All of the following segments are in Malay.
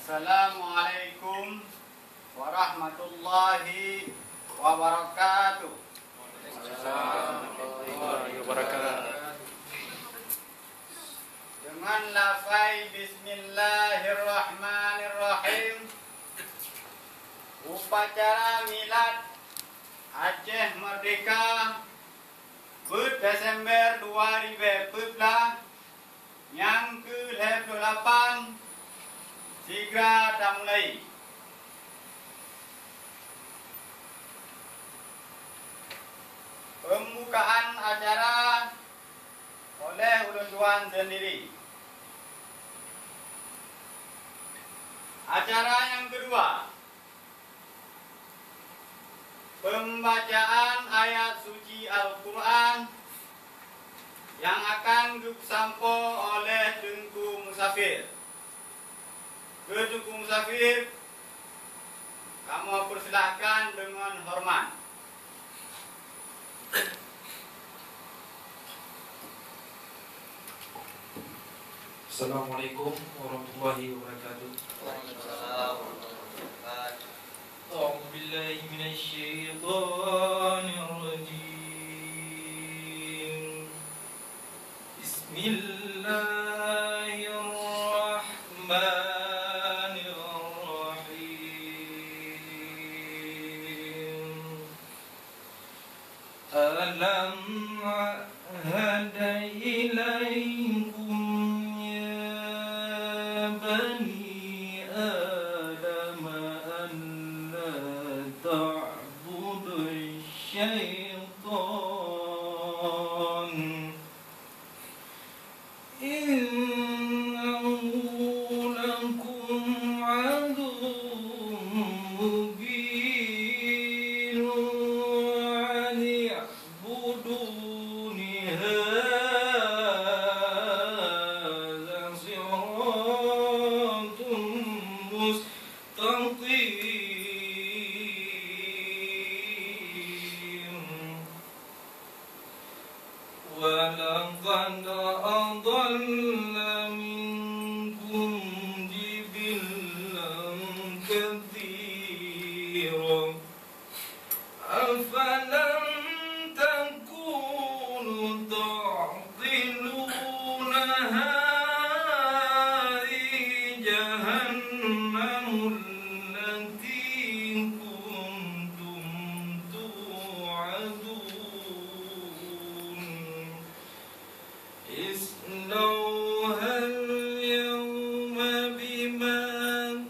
Assalamualaikum warahmatullahi wabarakatuh. Dengan lafai Bismillahirrahmanirrahim, upacara milad Aceh Merdeka Desember 2014 yang ke-8 segera dah mulai. Pembukaan acara oleh ulun tuan sendiri. Acara yang kedua, pembacaan ayat suci Al-Quran yang akan disampo oleh Tunku Musafir. Tunku Musafir, kamu persilahkan dengan hormat. Assalamualaikum warahmatullahi wabarakatuh. أعوذ بالله من الشيطان الرجيم. بسم الله الرحمن الرحيم. ألم أعهد إليكم يا بني آدم أن لا تعبدوا الشيطان إنه لكم عدو مبين وأن اعبدوني هذا صراط مستقيم. ولقد أضل منكم جبلا كثيرا أفلم تكونوا تعقلون هذه جهنم التي كنتم توعدون اصلوها اليوم بما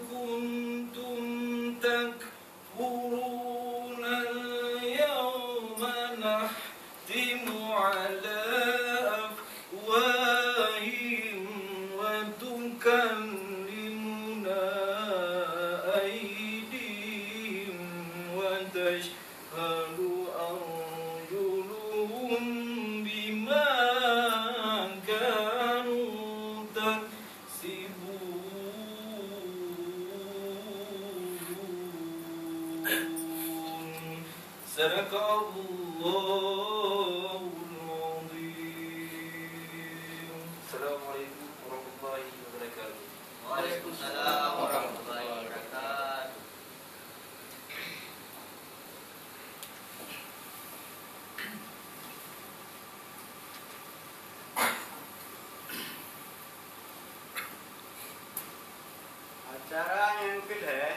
كنتم تكفرون اليوم نختم على أفواههم وتكلمنا أيديهم وتشهد أرجلهم بما كانوا تكسبون. صدق الله العظيم. السلام عليكم ورحمة الله وبركاته. Waalaikumsalam warahmatullahi wabarakatuh. Acara yang kedua,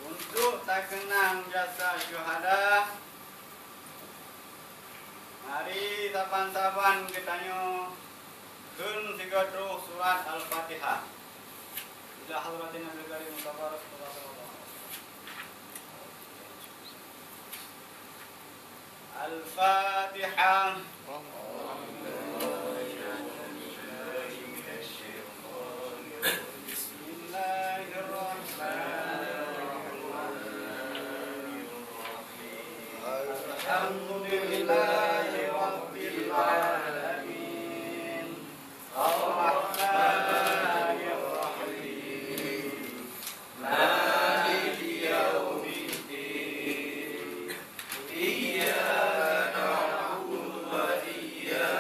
untuk tak kenang jasa syuhada, mari saban-saban kita kun sigadro surat Al-Fatihah. Ila hadratin Nabi Karim Mustafa Rasulullah. Al-Fatihah. Alhamdulillahi Rabbil Alamin. Ar-Rahmanir Rahim. Maliki Yawmiddin. Iyyaka na'budu wa iyyaka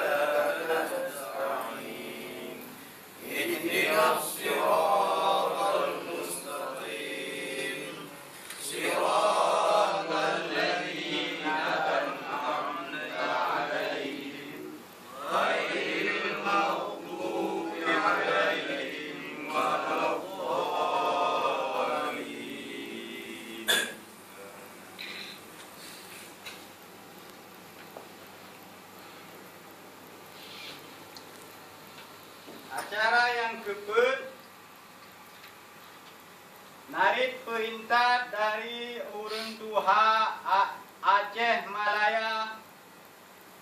Acara yang keempat, narik perintah dari Urang Tuha Aceh Malaya.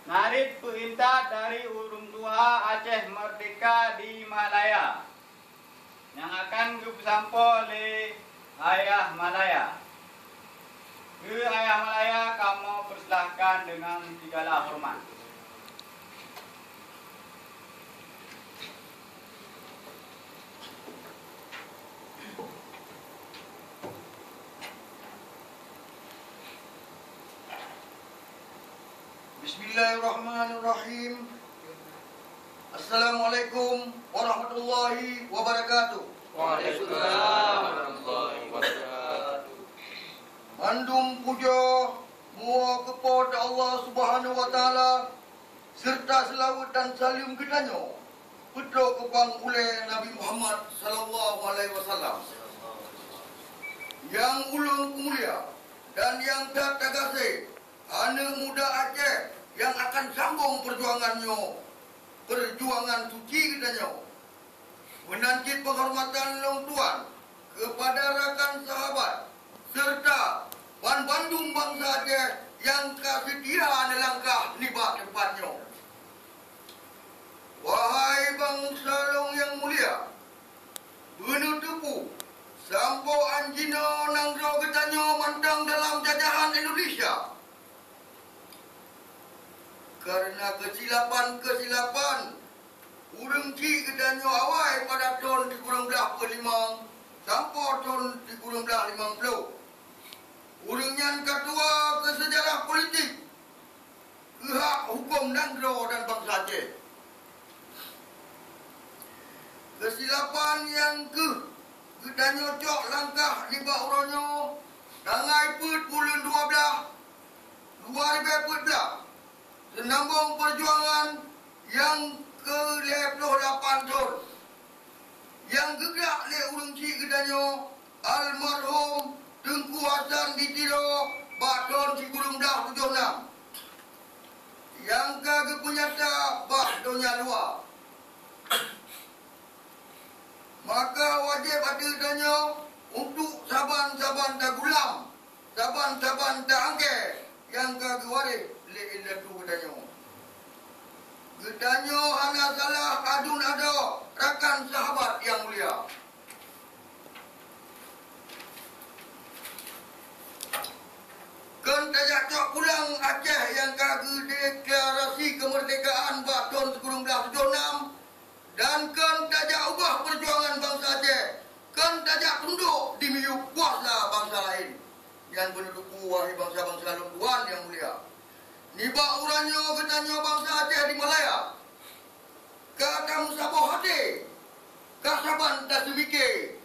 Narik perintah dari Urang Tuha Aceh Merdeka di Malaya yang akan disampaikan oleh Ayah Malaya. Ke Ayah Malaya, kamu persilahkan dengan segala hormat. Bismillahirrahmanirrahim. Assalamualaikum warahmatullahi wabarakatuh. Waalaikumsalam warahmatullahi wabarakatuh. Mandum puja mua kepada Allah Subhanahu wa taala serta selawat dan salam kedanyo putra kebang oleh Nabi Muhammad sallallahu alaihi wasallam. Yang ulung mulia dan yang tak terkasih, anak muda Aceh yang akan sambung perjuangan suci kedanyo, menanti penghormatan long tuan kepada rakan sahabat serta Bandung bangsa Aceh yang kasedia nelangkah libat tempatnya. Wahai bangsa long yang mulia, benutupu sampo anjino nangro ketanyo mantang dalam jajahan Indonesia. Karena kesilapan urang ci kedanyo awai pada tahun 1945 sampai tahun 1950. Urang yang kedua ke sejarah politik, ke hak hukum nangro dan bangsa Aceh. Kesilapan yang kedanyo cok langkah libat uronyo tangai put bulan 12 2014 senambung perjuangan yang ke-28 tahun yang gegak le urang ci kedanyo almarhum Tengku Hasan ditiro bak tahun 1976 yang ke penyata bak dunia luar. Maka wajib ada danyo untuk saban-saban tak gulam, saban-saban tak angke yang ke waris le ilatu danyo. Gedanyo hanya salah adun ada rakan sahabat yang mulia. Kan tajak cok pulang Aceh yang kage deklarasi kemerdekaan bak tahun 1976 dan kan tajak ubah perjuangan bangsa Aceh, kan tajak tunduk di miyuk kuasa bangsa lain yang pendudukku wahai bangsa-bangsa lumpuan yang mulia. Niba uranyo gedanyo bangsa Aceh di Malaya kata musabah hati kasaban tak semike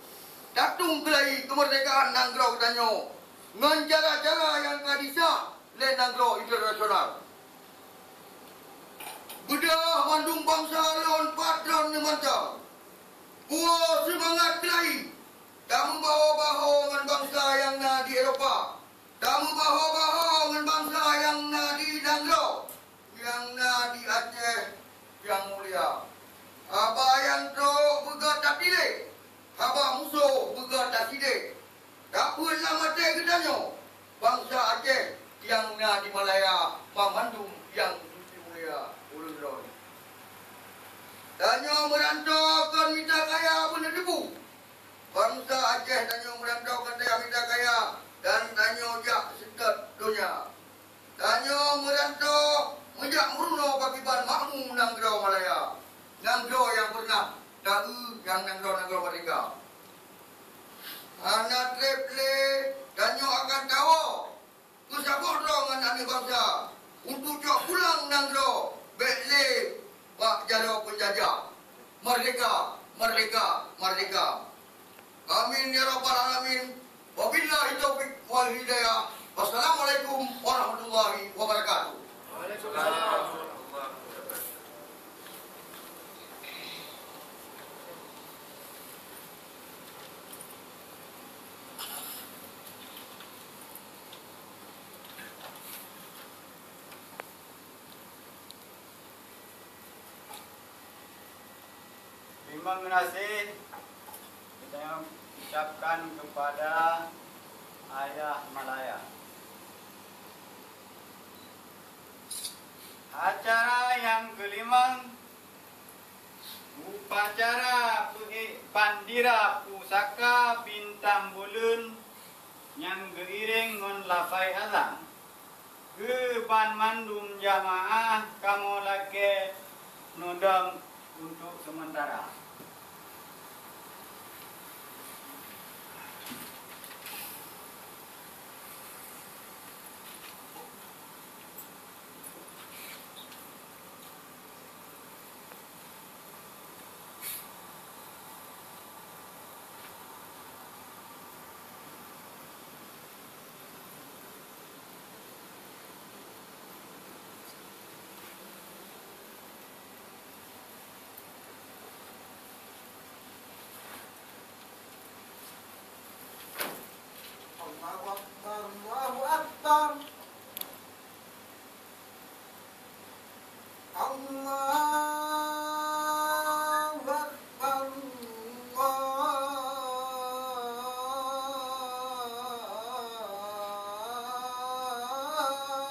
datung kelai kemerdekaan nanggro gedanyo dengan cara-cara yang kadisah le nanggro internasional. Bedah Bandung bangsa lon patron nemanta. Puas semangat kelai. Tak membawa-bawa dengan bangsa yang na di Eropah. Tak membawa-bawa dengan bangsa yang na di Nanggro, yang na di Aceh yang mulia. Apa yang teruk begat tak pilih, apa musuh begat tak sidik. Tak pun lama kedanyo bangsa Aceh yang na di Malaya, Bandung yang mulia. Ulun danyo merantau kan minta kaya bener debu. Bangsa Aceh danyo merantau kan dia minta kaya dan danyo jak sekat dunia. Danyo merantau menjak meruno pakiban makmum Nanggro Malaya. Nanggro yang pernah tahu yang Nanggro merdeka. Anak treple danyo akan tahu kusabot dengan anak bangsa untuk cok pulang Nanggro. Bekle Pak Jaro penjajah. Merdeka, merdeka, merdeka. Amin ya rabbal alamin. Wabillahi taufiq wal hidayah. Wassalamualaikum warahmatullahi wabarakatuh. Waalaikumsalam. Terima kasih kita ucapkan kepada Ayah Malaya. Acara yang kelima, upacara Pandira Pusaka Bintang Bulan yang geiring ngon lafai azan. Ke ban mandum jamaah kamu lagi nodong untuk sementara. Allahu Akbar. Allahu Akbar.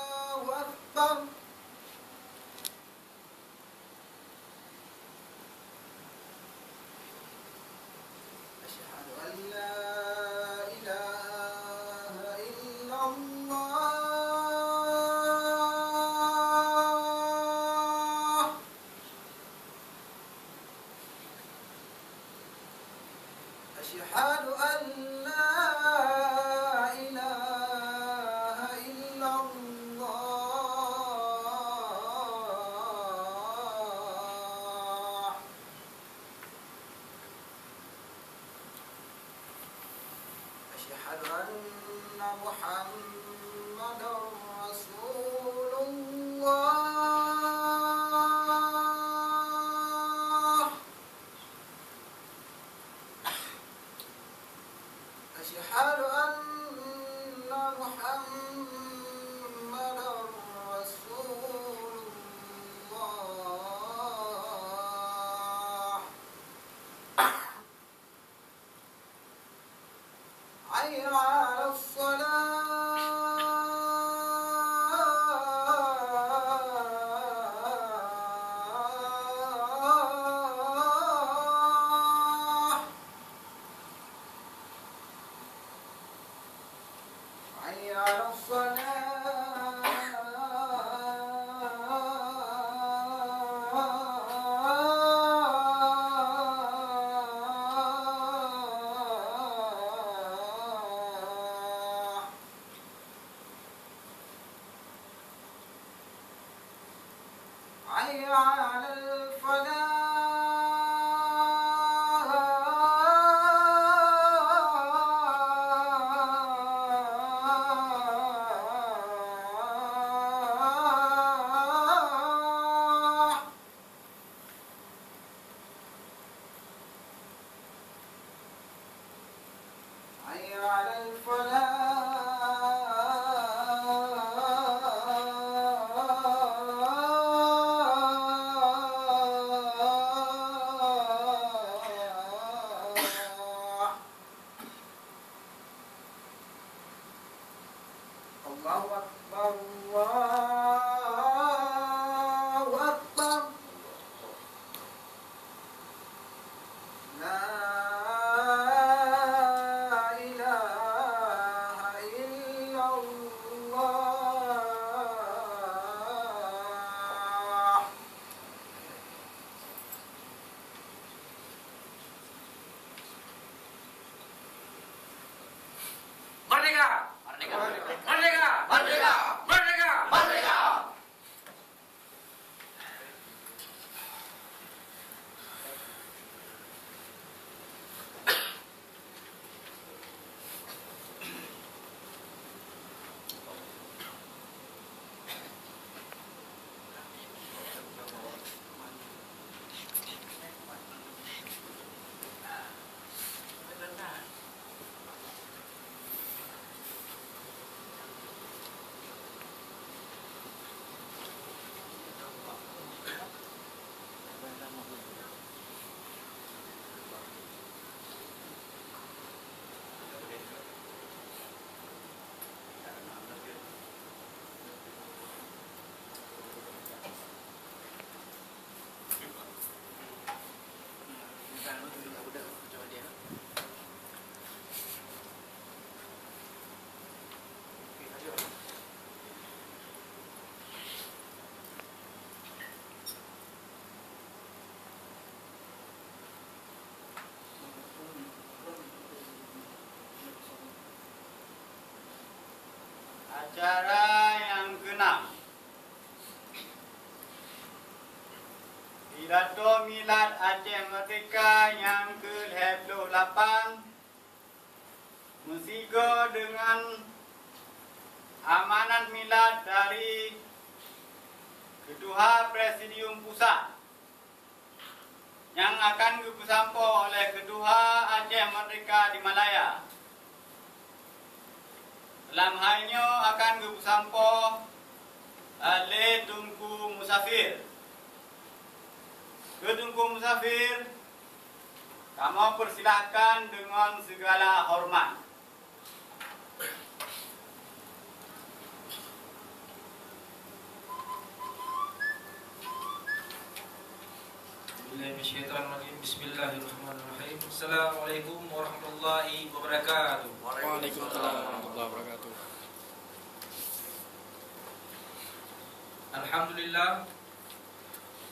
Allahu Akbar. Asyhadu an la ilaha illallah. Asyhadu an la ilaha illallah. Asyhadu anna Muhammadar Rasulullah. Asyhadu anna Muhammadar Rasulullah. Hayya 'alas salah. Hayya 'alas salah. Acara yang ke-6, Pidato Milad Aceh Merdeka yang ke-28, Musigo dengan amanat milad dari Ketua Presidium Pusat yang akan disampo oleh Ketua Aceh Merdeka di Malaya. Dalam halnya akan disampo oleh Tunku Musafir. Ke Tunku Musafir, kamu persilakan dengan segala hormat. Bismillahirrahmanirrahim. Assalamualaikum warahmatullahi wabarakatuh. Waalaikumsalam warahmatullahi wabarakatuh.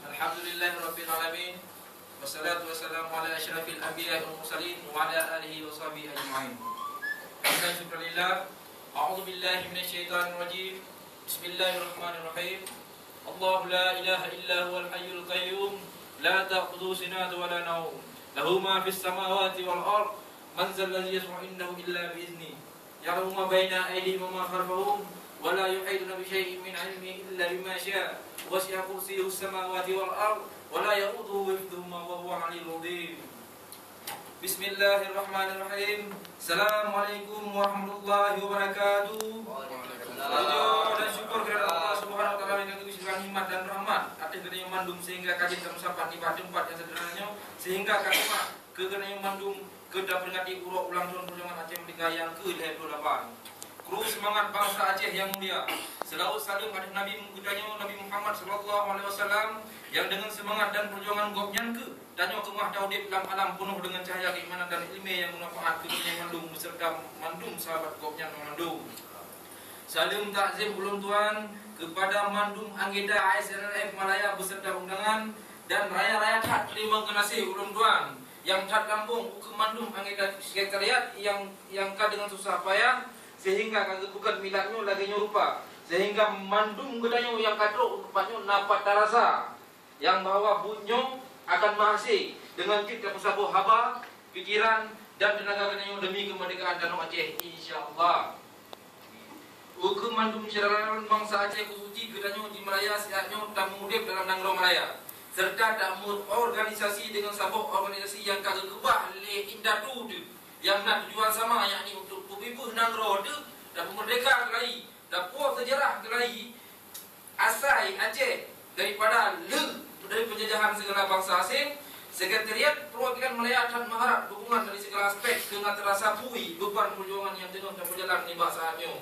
Alhamdulillahirabbil alamin. Wassalatu wassalamu ala asyrafil anbiya'i wal mursalin wa ala alihi wa sahbihi ajma'in. Alhamdulillah. A'udzu billahi minasyaitonir rajim. Bismillahirrahmanirrahim. Allahu la ilaha illa huwal hayyul qayyum. لا تأخذه سنة ولا نوم له ما في السماوات والأرض من ذا الذي يشفع عنده إلا بإذنه يعلم ما بين أيديهم وما خلفهم ولا يحيطون بشيء من علمه إلا بما شاء وسع كرسيه السماوات والأرض ولا يؤوده حفظهما وهو العلي العظيم. Bismillahirrahmanirrahim. Assalamualaikum warahmatullahi wabarakatuh. Puja dan syukur kepada Allah Subhanahu wa taala yang diberikan hikmat dan rahmat atas kerana mandum sehingga kajian kamu sampai di tempat yang sederhananya sehingga kami ke kerana mandum ke dapat peringati urut ulang tahun perjuangan Aceh Merdeka yang ke-28. Kru semangat bangsa Aceh yang mulia. Selawat salam kepada Nabi Muhammad sallallahu alaihi wasallam yang dengan semangat dan perjuangan gopnya ke tanya kemah daudib dalam alam penuh dengan cahaya keimanan dan ilmu yang bermanfaat kepada mandum beserta mandum sahabat gopnya mandum. Salam takzim ulun tuan kepada mandum anggota ASNLF Malaya beserta undangan dan raya-raya tat terima kasih ulun tuan yang tat kampung ke mandum anggota sekretariat yang ka dengan susah payah sehingga kagak bukan miladnya lagi nyerupa sehingga mandum gedanya yang kadro rupanya napat tarasa yang bahwa bunyo akan mahasih dengan kita pesabuh haba pikiran dan tenaga gedanya demi kemerdekaan Danau Aceh insyaallah. Hukum mandum syararan bangsa Aceh kusuci gedanya di Malaya siatnya tamu udip dalam Nangro Malaya serta tamu organisasi dengan sabuh organisasi yang kagak gebah le indatu yang nak tujuan sama yakni untuk pubibuh Nangro dan merdeka kelai dan puas sejarah kelai asai Aceh daripada dari penjajahan segala bangsa asing. Sekretariat Perwakilan Malaya akan mengharap dukungan dari segala aspek dengan terasa pui beban perjuangan yang tengah dan berjalan di saatnya.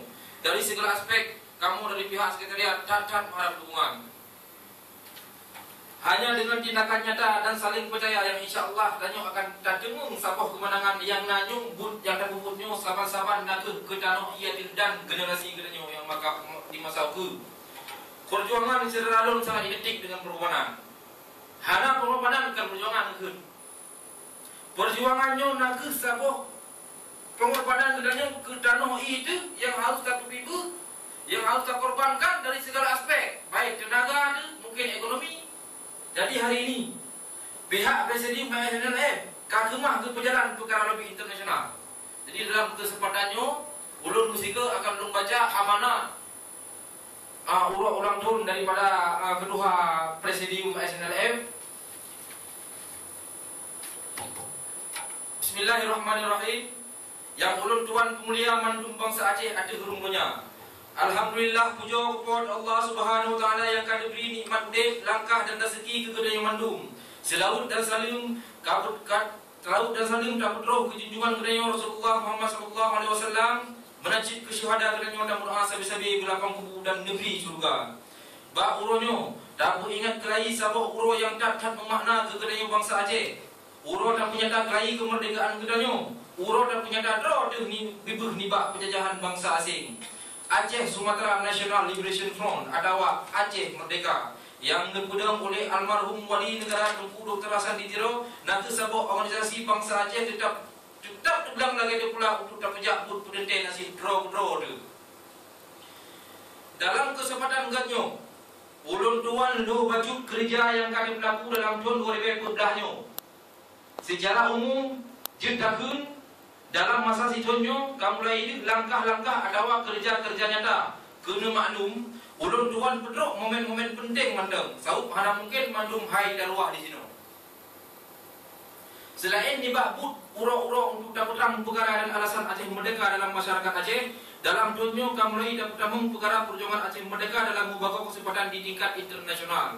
Dari segala aspek, kamu dari pihak sekretariat cacat mengharap dukungan. Hanya dengan tindakan nyata dan saling percaya yang insya Allah danyo akan terdengung sabuh kemenangan yang nanyung yang terbubutnya saban-saban nak ke danau iatin dan generasi gedanyo yang maka di masa ke. Perjuangan secara alun sangat identik dengan pengorbanan. Hana pengorbanan bukan perjuangan ke. Perjuangannya nak ke sabuh pengorbanan gedanyo ke danau itu yang harus terpibu, yang harus terkorbankan dari segala aspek, baik tenaga, mungkin ekonomi. Jadi hari ini pihak Presidium ASNLF kagumah ke perjalanan perkara lebih internasional. Jadi dalam kesempatannya ulun musika akan membaca amanah ulang tahun daripada Ketua Presidium ASNLF. Bismillahirrahmanirrahim. Yang ulun tuan pemulia mandum bangsa Aceh ada gerumbonya. Alhamdulillah puja kepada Allah Subhanahu wa taala yang akan diberi nikmat urip, langkah dan rezeki ke kedai mandum. Selawat dan salim dapat roh kejunjungan kedai Rasulullah Muhammad sallallahu alaihi wasallam, menajid ke syuhada kedai dan berdoa sabi-sabi belakang kubur dan negeri surga. Ba uronyo dapat ingat kelai sabah uro yang tak memakna ke kedai bangsa Aceh. Uro tak menyata kelai kemerdekaan kedanyo. Uro tak menyata draw ni bibuh ni bak penjajahan bangsa asing. Aceh Sumatera National Liberation Front atau Aceh Merdeka yang dipedang oleh almarhum wali negara Tunku Dr. Hasan Ditiro nanti sebuah organisasi bangsa Aceh tetap terbelang lagi dia pula untuk tak pejak pun pudente nasi draw tu. dalam kesempatan ganyo ulun tuan lu baju kerja yang kami berlaku dalam tahun 2014 secara umum jentakun dalam masa sitonyo kamulai ini langkah-langkah adawa kerja-kerja nyata kena maklum ulun tuan pedok momen-momen penting mandang saup hana mungkin mandum hai darwah di sini. Selain dibabut ura-ura untuk dapat terang perkara dan alasan Aceh Merdeka dalam masyarakat Aceh, dalam tunjuk kamulai dapat tamung perkara perjuangan Aceh Merdeka dalam membawa kesempatan di tingkat internasional.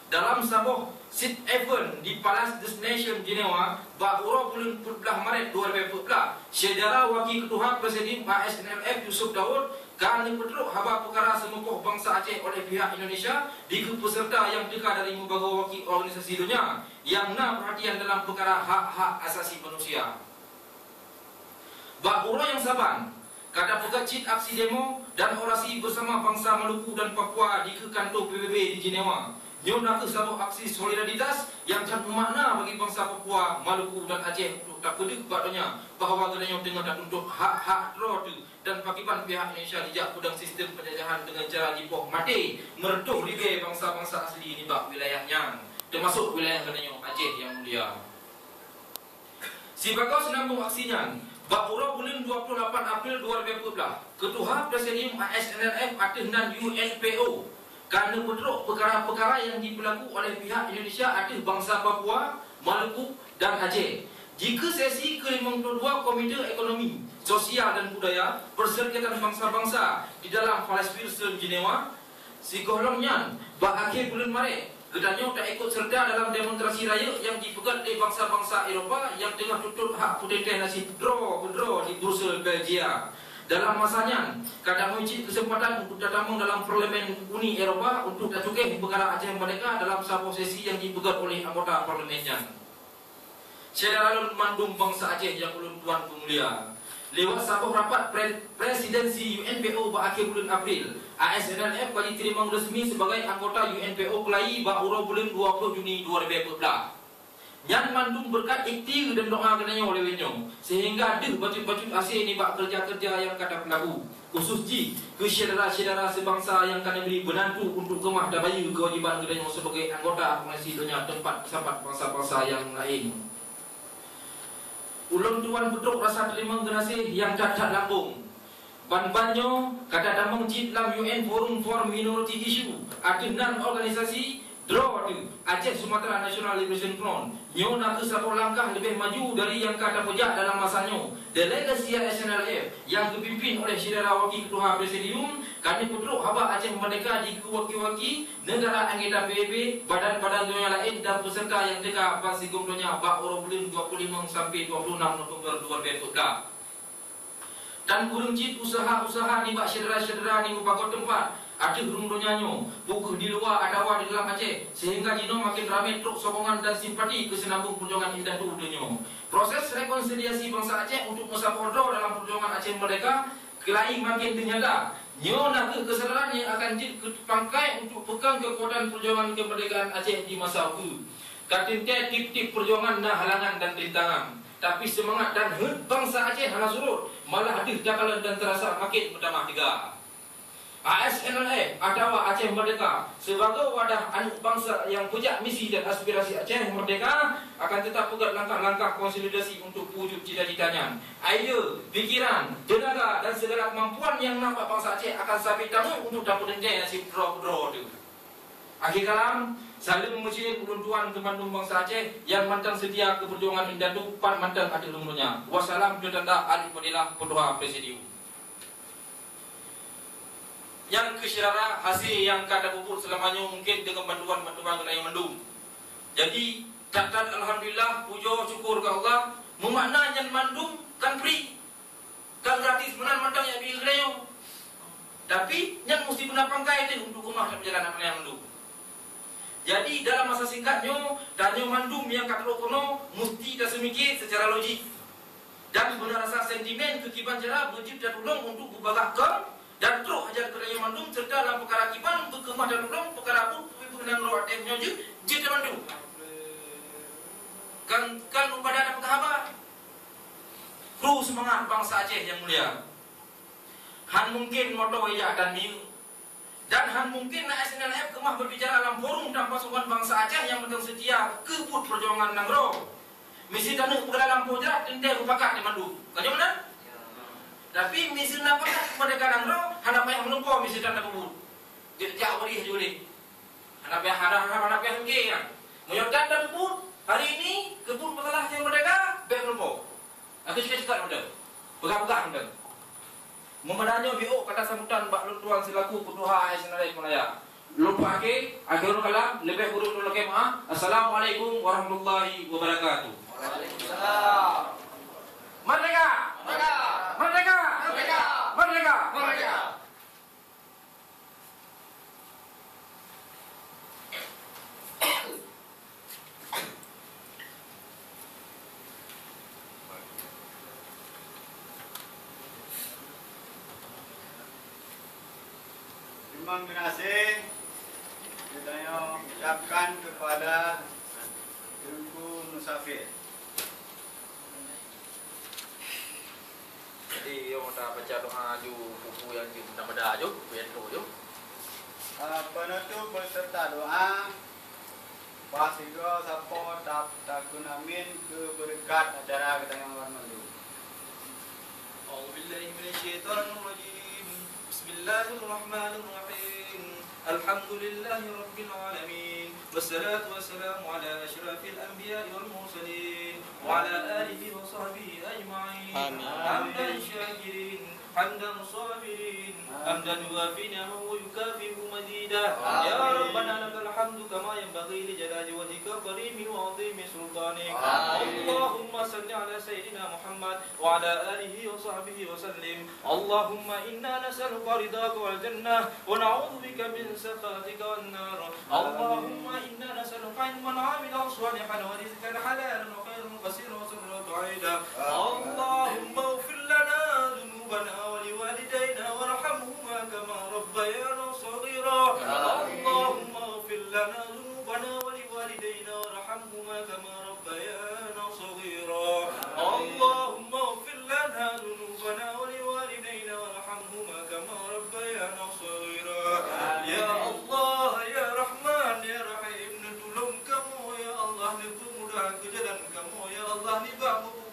Dalam sebuah sit event di Palace Destination Jenewa, ura bulan 14 Maret 2014, saudara Wakil Ketua Presiden ASNLF Yusuf Daud kali pedruk haba perkara semupuh bangsa Aceh oleh pihak Indonesia di peserta yang dekat dari membawa wakil organisasi dunia yang nak perhatian dalam perkara hak-hak asasi manusia. Ura yang saban kata pegacit aksi demo dan orasi bersama bangsa Maluku dan Papua di kantor PBB di Jenewa. Nyona ke sebuah aksi solidaritas yang sangat bermakna bagi bangsa Papua, Maluku dan Aceh untuk tak pedek bakdonya bahawa kedanya tengah tak untuk hak-hak rodu dan pakiban pihak Indonesia dijak pedang sistem penjajahan dengan cara jipoh mati mereduh ligai bangsa-bangsa asli ini bak wilayahnya termasuk wilayah kedanya Aceh yang mulia. Si bakal senambung aksinya Bakura bulan 28 April 2014 Ketua Presidium ASNLF Aceh dan UNPO kerana pedruk perkara-perkara yang diberlaku oleh pihak Indonesia Aceh bangsa Papua, Maluku dan Aceh. Jika sesi ke-52 Komite Ekonomi, Sosial dan Budaya Perserikatan Bangsa-Bangsa di dalam Palace Wilson Jenewa, si golongnya akhir bulan Maret, kedanya tak ikut serta dalam demonstrasi raya yang dipegat oleh bangsa-bangsa Eropah yang tengah tuntut hak putih nasi pedro di Brussels, Belgia. Dalam masanya, kadang mencit kesempatan untuk datang dalam Parlimen Uni Eropah untuk datugeh perkara Aceh Merdeka dalam sebuah sesi yang dipegat oleh anggota parlimennya. Saudara mandum bangsa Aceh yang ulun tuan pemulia, lewat sebuah rapat presidensi UNPO berakhir bulan April, ASNLF kali terima resmi sebagai anggota UNPO Kelai ura bulan 20 Juni 2014. Yang mandum berkat ikhtiar dan doa kenanya oleh wenyong sehingga ada baju-baju asing ni bak kerja-kerja yang kata berlaku khusus ke saudara-saudara sebangsa yang kena beri menantu untuk kemah dan bayu kewajiban kenanya sebagai anggota organisasi dunia tempat sahabat bangsa-bangsa yang lain. Ulun tuan betul rasa terima kasih yang tak lambung. Ban-banyo kata damang jit dalam UN Forum for Minority Issue ada 6 organisasi draw tu Aceh Sumatera National Liberation Front nyona ke satu langkah lebih maju dari yang kata pejak dalam masanya. Delegasi ASNLF yang dipimpin oleh saudara Wakil Ketua Presidium kami pedruk haba Aceh Merdeka di wakil-wakil negara anggota PBB, badan-badan dunia lain dan peserta yang dekat pasti gumdonya bak bulan 25 sampai 26 November 2014. Dan kurang cip usaha-usaha ni bak saudara-saudara ni berbagai tempat ada rumdonya buku di luar atawa di dalam Aceh sehingga jino makin ramai truk sokongan dan simpati ke senambung perjuangan indah tu dunia. Proses rekonsiliasi bangsa Aceh untuk musyawarah dalam perjuangan Aceh Merdeka kelai makin ternyata. Nyo nak kesadaran yang akan dipangkai untuk pegang kekuatan perjuangan kemerdekaan Aceh di masa itu. Katintai tip-tip perjuangan nah halangan dan rintangan. Tapi semangat dan herd bangsa Aceh hala surut, malah ada dakalan dan terasa makin bertambah tiga. ASNLF atau Aceh Merdeka sebagai wadah anak bangsa yang punya misi dan aspirasi Aceh Merdeka akan tetap pegang langkah-langkah konsolidasi untuk wujud cita-citanya. Idea, pikiran, tenaga dan segala kemampuan yang nampak bangsa Aceh akan sampai tamu untuk dapat rendah nasib draw itu. Akhir kalam, saling memuji ulun tuan kemandung bangsa Aceh yang mantang setia ke perjuangan indah itu pan mantang ada lumurnya. Wassalam jodanda alif wadilah Ketua Presidium. Yang kesyarara hasil yang kata pupuk selamanya mungkin dengan bantuan-bantuan kena yang mendung. Jadi kata alhamdulillah puja syukur ke Allah memakna yang mandung kan free kan gratis benar mantang yang bagi kena. Tapi yang mesti benar pangkai itu untuk rumah dan perjalanan yang mendung. Jadi dalam masa singkatnya danyo mandum yang kata kono mesti dah semikir secara logik dan benar rasa sentimen kekiban cara berjib dan tolong untuk berbarakkan dan terus ajar kerana mandum serta dalam perkara kiban untuk kemah dan tolong perkara pun berkenaan roh atemnya je dan mandum kan upada ada penghabar kru semangat bangsa Aceh yang mulia han mungkin moto ya dan ni Dan mungkin nak SNLF kemah berbicara dalam forum dan pasukan bangsa Aceh yang betul setia kebut perjuangan nangro. Misi tanuk dalam pojak tende kupakat di mandu. Kau mana? Tapi misi nak pakat mereka nangro, hendak payah menunggu misi tanda kebut. Jadi jauh boleh juri. Hendak payah mungkin kan. Menyokan tanda kebut hari ini kebut masalah yang mereka baik menunggu. Aku cakap muda. Pegang-pegang muda. Memenanya BO kata sambutan Mbak Luntuan selaku Ketua SNLF Malaya. Lupa ke, akhirul kalam lebih buruk dulu kemah. Assalamualaikum warahmatullahi wabarakatuh. Waalaikumsalam. Merdeka! Merdeka! Merdeka! Merdeka! Merdeka! Merdeka! Terima kasih saya ucapkan kepada Tuanku Musafir. Jadi yang dah baca doa ju buku yang di nama ju, bento ju. Penutup beserta doa. Pasigo sapo takun amin ke berkat acara kita yang warmandu. A'udzubillahi minasyaitonirrajim. Bismillahirrahmanirrahim. Alhamdulillahi rabbil alamin. Wassalatu wassalamu ala asyrafil anbiya'i wal mursalin wa ala alihi wa sahbihi ajma'in. Amin. Hamdan syakirin, hamdan sabirin, hamdan yuwafi ni'amahu wa yukafi'u mazida. Ya Rabbana lakal hamdu kama yanbaghi li jalali wajhika karimi wa 'azimi sultanik. Allahumma salli ala sayyidina Muhammad wa ala alihi wa sahbihi wa sallim. Allahumma inna nas'aluka ridhaka wal jannah wa na'udzu bika min sakhatika wan nar. Allahumma inna nas'aluka ilman 'amilan shalihan wa rizqan halalan wa khairan qasiran wa sabran ba'ida. Allahumma ighfir lana dhunubana wa liwalidayna warhamhuma kama rabbayana shaghira. Allahumma ighfir lana dhunubana wa liwalidayna warhamhuma kama rabbayana shaghira. Allahumma ighfir lana dhunubana wa liwalidayna warhamhuma kama rabbayana shaghira. Ya Allah, ya Rahman, ya Rahim, tolong kamu ya Allah, dipermudah ke jalan kamu ya Allah, dibantu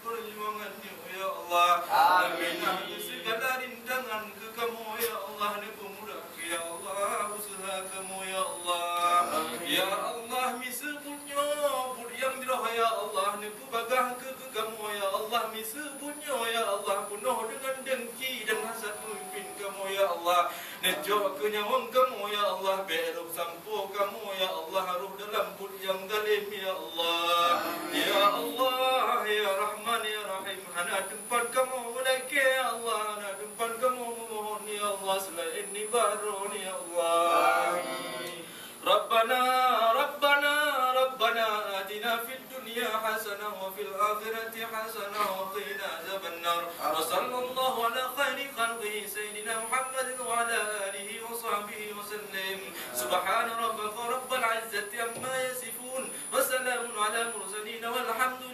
perjuangannya ya Allah. Amin. Segala rintangan ke kamu ya Allah, dipermudah ya Allah, usaha kamu ya Allah. Ya Allah, misebutnya bud yang dirah ya Allah, dipubagah ke kamu ya Allah, misebutnya ya Allah, penuh dengan dengki dan hasad pemimpin kamu ya Allah. Nejo kenyawang kamu ya Allah, beruk sampo kamu ya Allah, ruh dalam put yang dalim ya Allah. Ya Allah, ya Rahman, ya Rahim, hana tempat kamu lagi ya Allah, hana tempat kamu memohon ya Allah, selain ini baru ya Allah. Rabbana, Rabbana, Rabbana, atina fid dunya hasanah wa fil akhirati hasanah wa qina azabannar. Wa sallallahu ala khairi khalqihi sayyidina Muhammadin wa ala alihi wa sahbihi wa sallim. Subhana rabbika rabbil izzati amma yasifun wa salamun ala mursalin walhamdulillah.